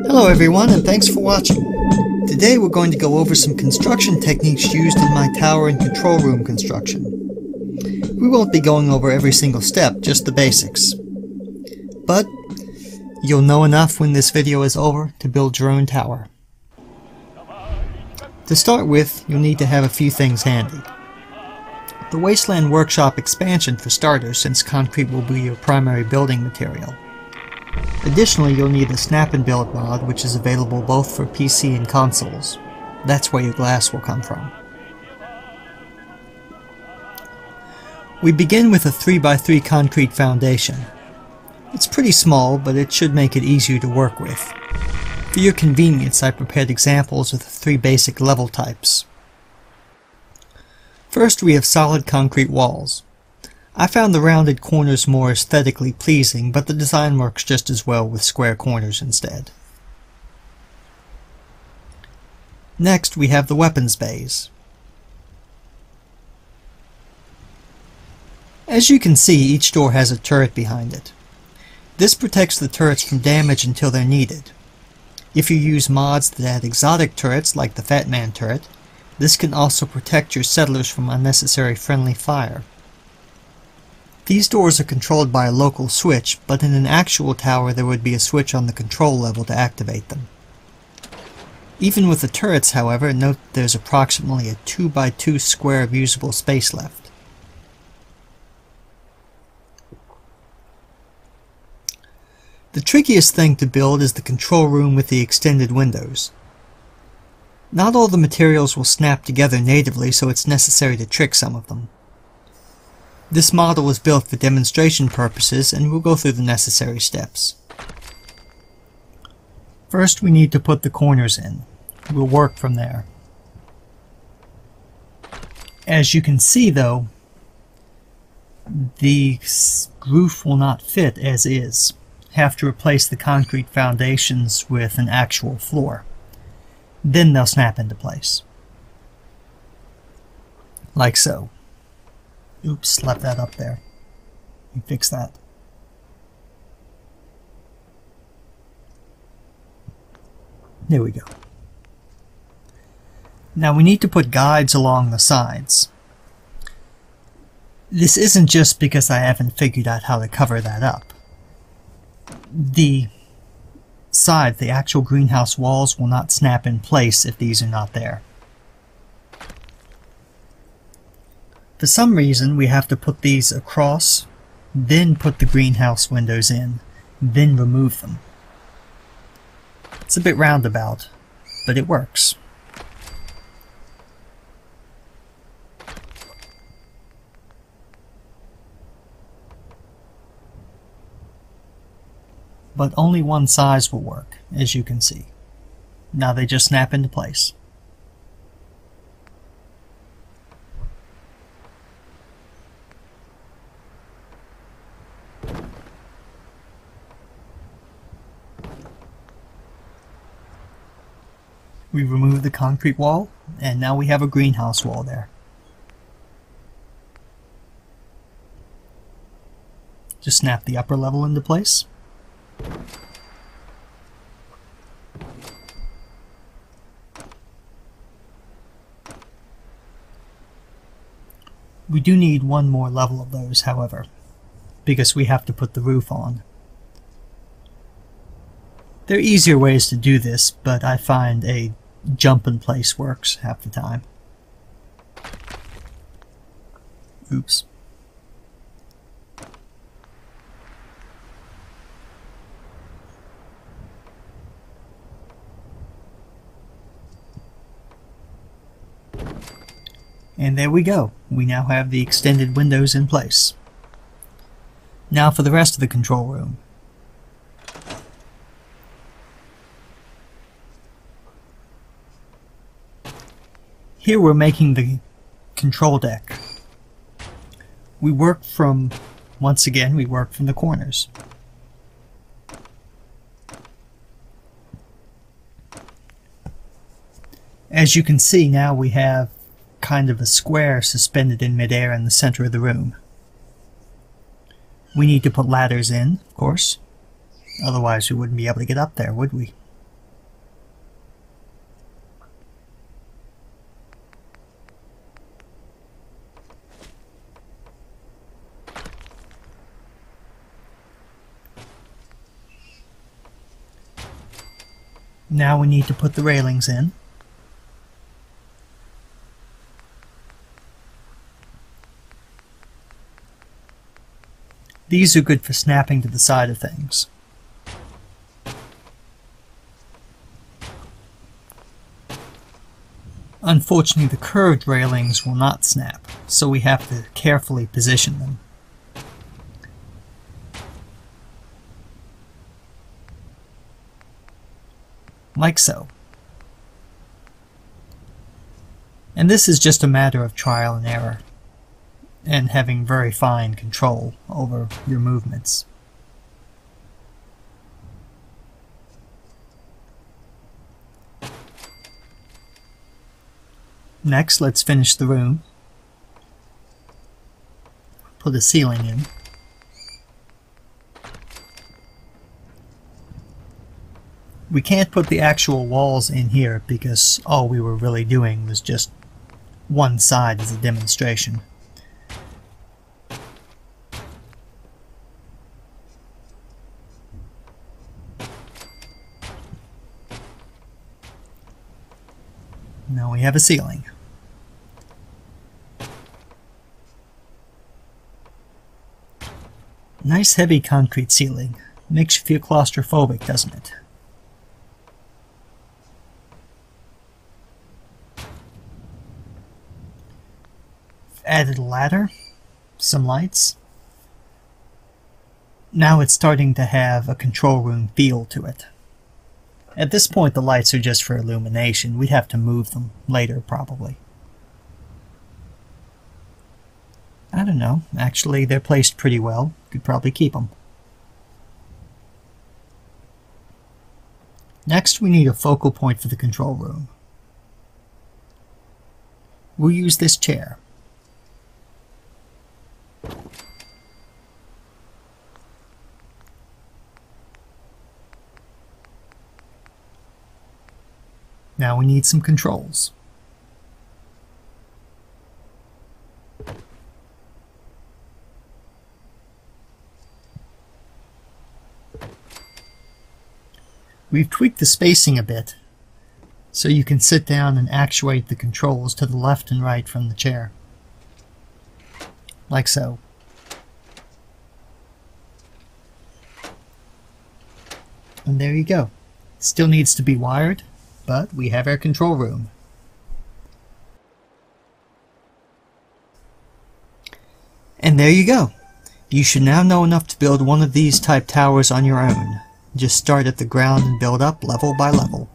Hello everyone, and thanks for watching. Today we're going to go over some construction techniques used in my tower and control room construction. We won't be going over every single step, just the basics. But you'll know enough when this video is over to build your own tower. To start with, you'll need to have a few things handy. The Wasteland Workshop expansion for starters, since concrete will be your primary building material. Additionally, you'll need the Snap and Build mod, which is available both for PC and consoles. That's where your glass will come from. We begin with a 3x3 concrete foundation. It's pretty small, but it should make it easier to work with. For your convenience, I prepared examples of the 3 basic level types. First, we have solid concrete walls. I found the rounded corners more aesthetically pleasing, but the design works just as well with square corners instead. Next, we have the weapons bays. As you can see, each door has a turret behind it. This protects the turrets from damage until they're needed. If you use mods that add exotic turrets like the Fat Man turret, this can also protect your settlers from unnecessary friendly fire. These doors are controlled by a local switch, but in an actual tower there would be a switch on the control level to activate them. Even with the turrets, however, note there's approximately a 2x2 square of usable space left. The trickiest thing to build is the control room with the extended windows. Not all the materials will snap together natively, so it's necessary to trick some of them. This model was built for demonstration purposes, and we'll go through the necessary steps. First, we need to put the corners in. We'll work from there. As you can see, though, the roof will not fit as is. Have to replace the concrete foundations with an actual floor. Then they'll snap into place. Like so. Oops, left that up there. Let me fix that. There we go. Now we need to put guides along the sides. This isn't just because I haven't figured out how to cover that up. The sides, the actual greenhouse walls, will not snap in place if these are not there. For some reason, we have to put these across, then put the greenhouse windows in, then remove them. It's a bit roundabout, but it works. But only one size will work, as you can see. Now they just snap into place. We remove the concrete wall, and now we have a greenhouse wall there. Just snap the upper level into place. We do need one more level of those, however, because we have to put the roof on. There are easier ways to do this, but I find a jump in place works half the time. Oops. And there we go. We now have the extended windows in place. Now for the rest of the control room. Here we're making the control deck. We work from Once again, we work from the corners. As you can see, now we have kind of a square suspended in midair in the center of the room. We need to put ladders in, of course. Otherwise we wouldn't be able to get up there, would we? Now we need to put the railings in. These are good for snapping to the side of things. Unfortunately, the curved railings will not snap, so we have to carefully position them. Like so. And this is just a matter of trial and error, and having very fine control over your movements. Next, let's finish the room. Put a ceiling in. We can't put the actual walls in here because all we were really doing was just one side as a demonstration. Now we have a ceiling. Nice heavy concrete ceiling. Makes you feel claustrophobic, doesn't it? Added a ladder, some lights. Now it's starting to have a control room feel to it. At this point the lights are just for illumination. We'd have to move them later probably. I don't know, actually they're placed pretty well. Could probably keep them. Next we need a focal point for the control room. We'll use this chair. Now we need some controls. We've tweaked the spacing a bit, so you can sit down and actuate the controls to the left and right from the chair. Like so. And there you go. Still needs to be wired, but we have our control room. And there you go. You should now know enough to build one of these type towers on your own. Just start at the ground and build up level by level.